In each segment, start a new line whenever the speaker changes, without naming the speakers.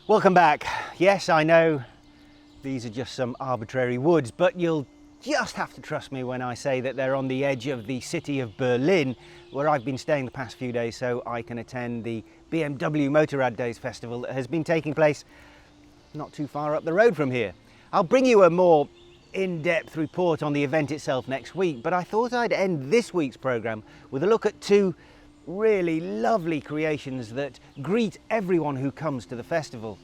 Welcome back. Yes, I know these are just some arbitrary woods, but you'll just have to trust me when I say that they're on the edge of the city of Berlin, where I've been staying the past few days so I can attend the BMW Motorrad Days festival that has been taking place not too far up the road from here. I'll bring you a more in-depth report on the event itself next week, but I thought I'd end this week's programme with a look at two really lovely creations that greet everyone who comes to the festival.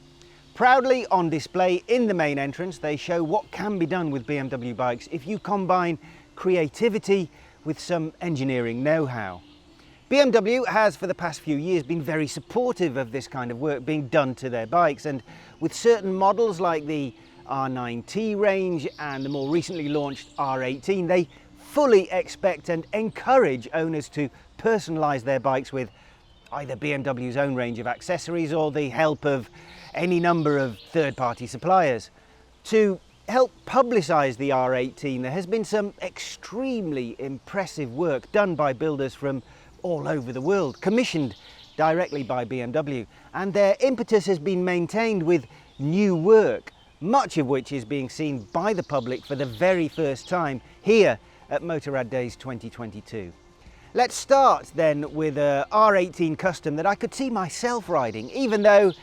Proudly on display in the main entrance, they show what can be done with BMW bikes if you combine creativity with some engineering know-how. BMW has for the past few years been very supportive of this kind of work being done to their bikes, and with certain models like the R9T range and the more recently launched R18, they fully expect and encourage owners to personalise their bikes with either BMW's own range of accessories or the help of any number of third-party suppliers. To help publicise the R18, there has been some extremely impressive work done by builders from all over the world, commissioned directly by BMW, and their impetus has been maintained with new work, much of which is being seen by the public for the very first time here at Motorrad Days 2022. Let's start then with a R18 Custom that I could see myself riding, even though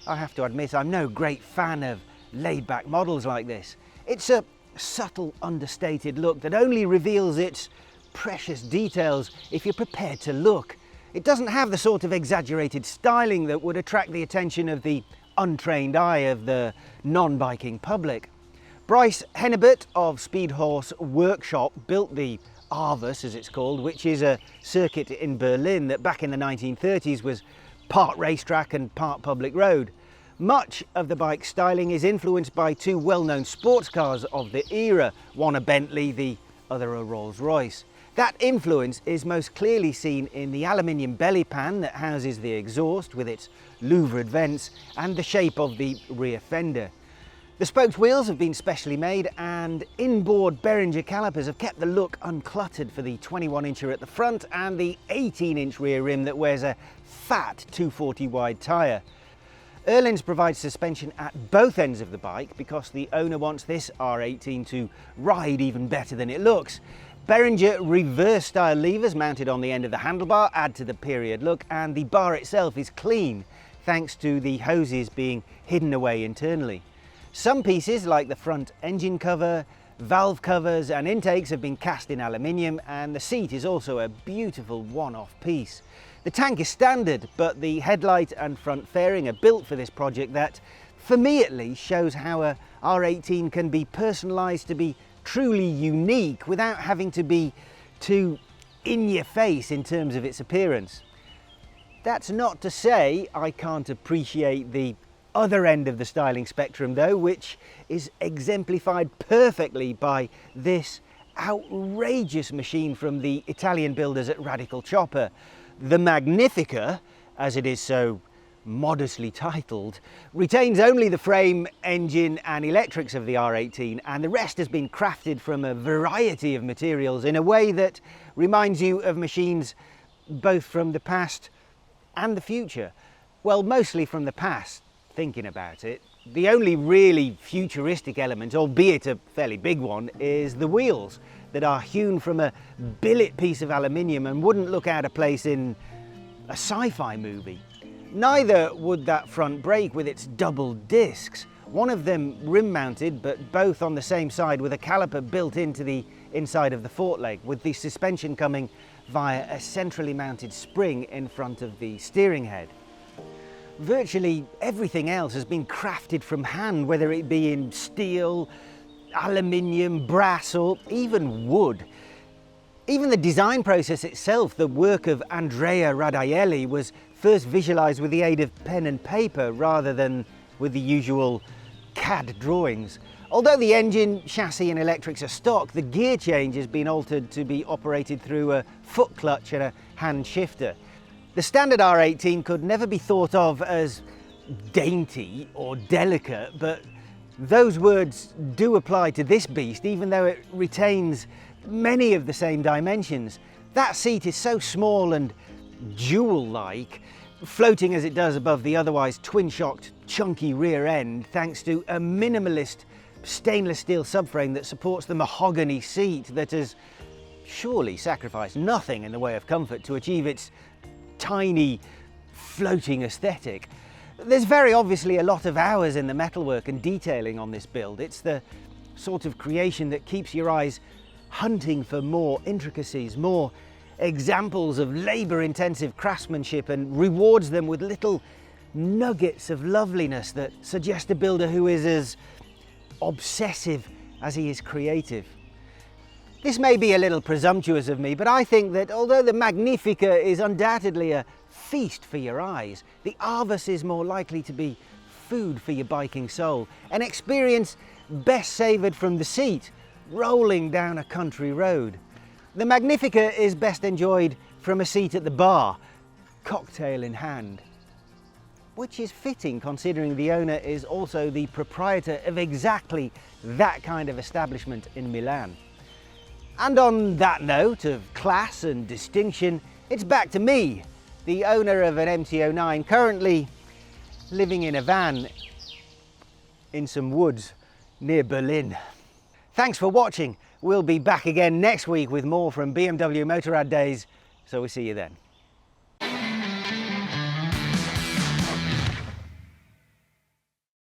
I have to admit I'm no great fan of laid-back models like this. It's a subtle, understated look that only reveals its precious details if you're prepared to look. It doesn't have the sort of exaggerated styling that would attract the attention of the untrained eye of the non-biking public. Bryce Hennebert of Speed Horse Workshop built the Avus, as it's called, which is a circuit in Berlin that back in the 1930s was part racetrack and part public road. Much of the bike styling is influenced by two well-known sports cars of the era, one a Bentley, the other a Rolls-Royce. That influence is most clearly seen in the aluminium belly pan that houses the exhaust with its louvered vents and the shape of the rear fender. The spoked wheels have been specially made, and inboard Behringer calipers have kept the look uncluttered for the 21-incher at the front and the 18-inch rear rim that wears a fat 240 wide tyre. Öhlins provides suspension at both ends of the bike because the owner wants this R18 to ride even better than it looks. Behringer reverse style levers mounted on the end of the handlebar add to the period look, and the bar itself is clean thanks to the hoses being hidden away internally. Some pieces like the front engine cover, valve covers and intakes have been cast in aluminium, and the seat is also a beautiful one-off piece. The tank is standard, but the headlight and front fairing are built for this project that, for me at least, shows how a R18 can be personalised to be truly unique without having to be too in your face in terms of its appearance. That's not to say I can't appreciate the other end of the styling spectrum though, which is exemplified perfectly by this outrageous machine from the Italian builders at Radical Chopper. The Magnifica, as it is so modestly titled, retains only the frame, engine and electrics of the R18, and the rest has been crafted from a variety of materials in a way that reminds you of machines both from the past and the future. Well, mostly from the past, thinking about it. The only really futuristic element, albeit a fairly big one, is the wheels that are hewn from a billet piece of aluminium and wouldn't look out of place in a sci-fi movie. Neither would that front brake with its double discs, one of them rim mounted but both on the same side with a caliper built into the inside of the foreleg, with the suspension coming via a centrally mounted spring in front of the steering head. Virtually everything else has been crafted from hand, whether it be in steel, aluminium, brass or even wood. Even the design process itself, the work of Andrea Radaelli, was first visualised with the aid of pen and paper rather than with the usual CAD drawings. Although the engine, chassis and electrics are stock, the gear change has been altered to be operated through a foot clutch and a hand shifter. The standard R18 could never be thought of as dainty or delicate, but those words do apply to this beast, even though it retains many of the same dimensions. That seat is so small and jewel-like floating as it does above the otherwise twin-shocked, chunky rear end, thanks to a minimalist stainless steel subframe that supports the mahogany seat that has surely sacrificed nothing in the way of comfort to achieve its tiny, floating aesthetic. There's very obviously a lot of hours in the metalwork and detailing on this build. It's the sort of creation that keeps your eyes hunting for more intricacies, more examples of labour-intensive craftsmanship, and rewards them with little nuggets of loveliness that suggest a builder who is as obsessive as he is creative. This may be a little presumptuous of me, but I think that although the Magnifica is undoubtedly a feast for your eyes, the Avus is more likely to be food for your biking soul, an experience best savoured from the seat, rolling down a country road. The Magnifica is best enjoyed from a seat at the bar, cocktail in hand. Which is fitting considering the owner is also the proprietor of exactly that kind of establishment in Milan. And on that note of class and distinction, it's back to me, the owner of an MT-09, currently living in a van in some woods near Berlin. Thanks for watching. We'll be back again next week with more from BMW Motorrad Days, so we'll see you then.